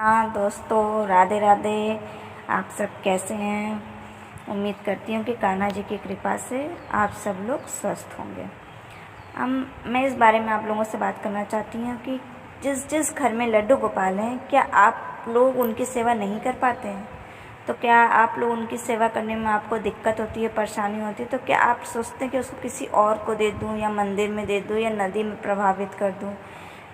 हाँ दोस्तों, राधे राधे। आप सब कैसे हैं? उम्मीद करती हूँ कि कान्हा जी की कृपा से आप सब लोग स्वस्थ होंगे। मैं इस बारे में आप लोगों से बात करना चाहती हूँ कि जिस जिस घर में लड्डू गोपाल हैं, क्या आप लोग उनकी सेवा नहीं कर पाते हैं? तो क्या आप लोग उनकी सेवा करने में आपको दिक्कत होती है, परेशानी होती है? तो क्या आप सोचते हैं कि उसको किसी और को दे दूँ, या मंदिर में दे दूँ, या नदी में प्रभावित कर दूँ?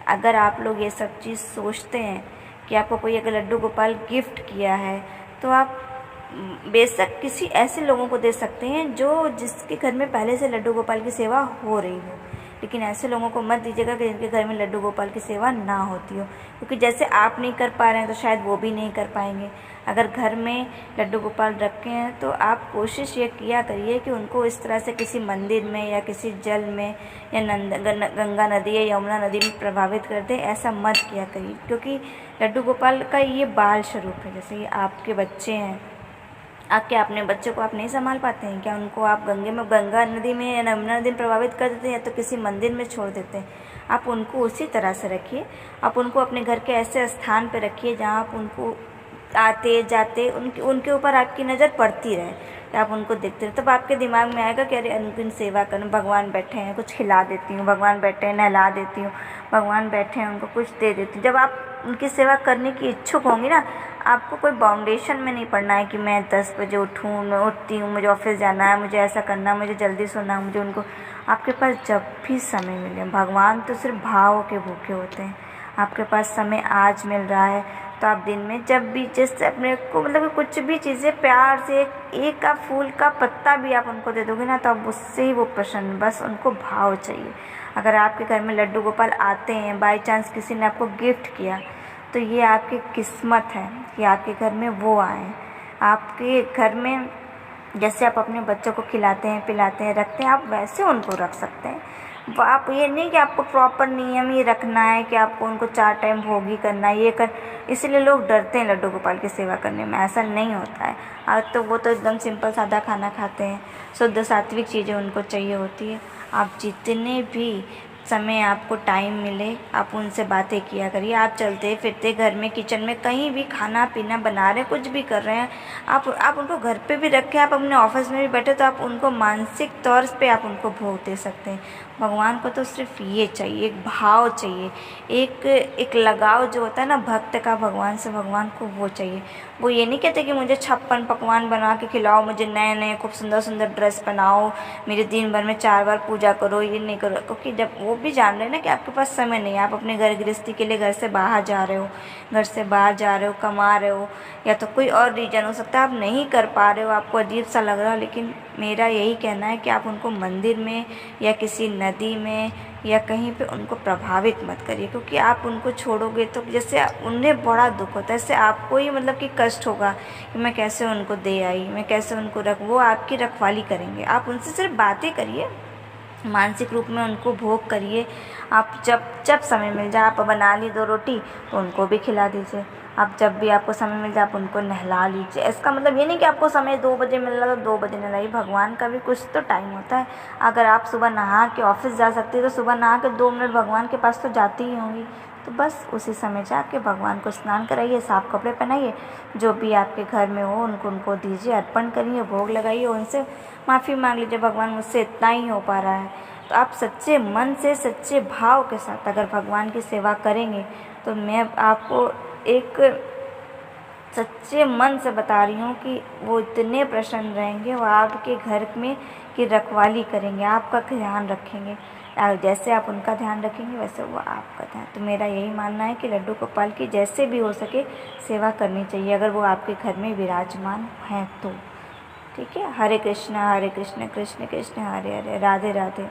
अगर आप लोग ये सब चीज़ सोचते हैं कि आपको कोई अगर लड्डू गोपाल गिफ्ट किया है, तो आप बेशक किसी ऐसे लोगों को दे सकते हैं जो जिसके घर में पहले से लड्डू गोपाल की सेवा हो रही हो। लेकिन ऐसे लोगों को मत दीजिएगा कि जिनके घर में लड्डू गोपाल की सेवा ना होती हो, क्योंकि जैसे आप नहीं कर पा रहे हैं तो शायद वो भी नहीं कर पाएंगे। अगर घर में लड्डू गोपाल रखे हैं तो आप कोशिश ये किया करिए कि उनको इस तरह से किसी मंदिर में या किसी जल में या गंगा नदी या यमुना नदी में प्रभावित कर दे, ऐसा मत किया करिए। क्योंकि लड्डू गोपाल का ये बाल स्वरूप है। जैसे ये आपके बच्चे हैं, क्या अपने बच्चों को आप नहीं संभाल पाते हैं? क्या उनको आप गंगा नदी में या यमुना नदी में प्रभावित कर देते हैं, या तो किसी मंदिर में छोड़ देते हैं? आप उनको उसी तरह से रखिए। आप उनको अपने घर के ऐसे स्थान पर रखिए जहाँ आप उनको आते जाते उनके ऊपर आपकी नज़र पड़ती रहे, आप उनको देखते रहे। तब आपके दिमाग में आएगा कि अरे उनकी सेवा करूँ, भगवान बैठे हैं कुछ खिला देती हूँ, भगवान बैठे हैं नहला देती हूँ, भगवान बैठे हैं उनको कुछ दे देती हूँ। जब आप उनकी सेवा करने की इच्छुक होंगी ना, आपको कोई बाउंडेशन में नहीं पड़ना है कि मैं 10 बजे उठूँ, मैं उठती हूँ, मुझे ऑफिस जाना है, मुझे ऐसा करना है, मुझे जल्दी सोना है, मुझे उनको। आपके पास जब भी समय मिले, भगवान तो सिर्फ भाव के भूखे होते हैं। आपके पास समय आज मिल रहा है तो आप दिन में जब भी जिससे अपने को मतलब कुछ भी चीज़ें प्यार से एक का फूल का पत्ता भी आप उनको दे दोगे ना, तो अब उससे ही वो प्रसन्न, बस उनको भाव चाहिए। अगर आपके घर में लड्डू गोपाल आते हैं, बाय चांस किसी ने आपको गिफ्ट किया, तो ये आपकी किस्मत है कि आपके घर में वो आए। आपके घर में जैसे आप अपने बच्चों को खिलाते हैं, पिलाते हैं, रखते हैं, आप वैसे उनको रख सकते हैं। आप ये नहीं कि आपको प्रॉपर नियम ये रखना है कि आपको उनको 4 टाइम भोग ही करना है, ये कर। इसलिए लोग डरते हैं लड्डू गोपाल की सेवा करने में। ऐसा नहीं होता है। आज तो वो तो एकदम सिंपल सादा खाना खाते हैं, शुद्ध सात्विक चीज़ें उनको चाहिए होती है। आप जितने भी समय आपको टाइम मिले, आप उनसे बातें किया करिए। आप चलते फिरते घर में, किचन में, कहीं भी खाना पीना बना रहे हैं, कुछ भी कर रहे हैं, आप उनको घर पे भी रखें, आप अपने ऑफिस में भी बैठे तो आप उनको मानसिक तौर पे आप उनको भोग दे सकते हैं। भगवान को तो सिर्फ ये चाहिए, एक भाव चाहिए, एक लगाव जो होता है ना भक्त का भगवान से, भगवान को वो चाहिए। वो ये नहीं कहते कि मुझे 56 पकवान बना के खिलाओ, मुझे नए नए खूब सुंदर सुंदर ड्रेस पहनाओ, मेरे दिन भर में 4 बार पूजा करो, ये नहीं करो। क्योंकि जब वो भी जान रहे हैं ना कि आपके पास समय नहीं है, आप अपने घर गृहस्थी के लिए घर से बाहर जा रहे हो, कमा रहे हो, या तो कोई और रीज़न हो सकता है आप नहीं कर पा रहे हो, आपको अजीब सा लग रहा हो। लेकिन मेरा यही कहना है कि आप उनको मंदिर में या किसी नदी में या कहीं पे उनको प्रभावित मत करिए। क्योंकि आप उनको छोड़ोगे तो जैसे उन्हें बड़ा दुख होता है, इससे आपको ही मतलब कि कष्ट होगा कि मैं कैसे उनको दे आई, मैं कैसे उनको वो आपकी रखवाली करेंगे। आप उनसे सिर्फ बातें करिए, मानसिक रूप में उनको भोग करिए। आप जब समय मिल जाए, आप बना ली 2 रोटी तो उनको भी खिला दीजिए। आप जब भी आपको समय मिल जाए आप उनको नहला लीजिए। इसका मतलब ये नहीं कि आपको समय 2 बजे मिल रहा तो 2 बजे नहलाइए। भगवान का भी कुछ तो टाइम होता है। अगर आप सुबह नहा के ऑफिस जा सकती है तो सुबह नहा के 2 मिनट भगवान के पास तो जाती ही होंगी, तो बस उसी समय जाके भगवान को स्नान कराइए, साफ़ कपड़े पहनाइए, जो भी आपके घर में हो उनको दीजिए, अर्पण करिए, भोग लगाइए, उनसे माफ़ी मांग लीजिए, भगवान मुझसे इतना ही हो पा रहा है। तो आप सच्चे मन से, सच्चे भाव के साथ अगर भगवान की सेवा करेंगे तो मैं आपको एक सच्चे मन से बता रही हूँ कि वो इतने प्रसन्न रहेंगे, वो आपके घर में की रखवाली करेंगे, आपका ध्यान रखेंगे। जैसे आप उनका ध्यान रखेंगे वैसे वो आपका ध्यान। तो मेरा यही मानना है कि लड्डू गोपाल की जैसे भी हो सके सेवा करनी चाहिए, अगर वो आपके घर में विराजमान हैं तो। ठीक है। हरे कृष्ण कृष्ण कृष्ण हरे हरे, राधे राधे।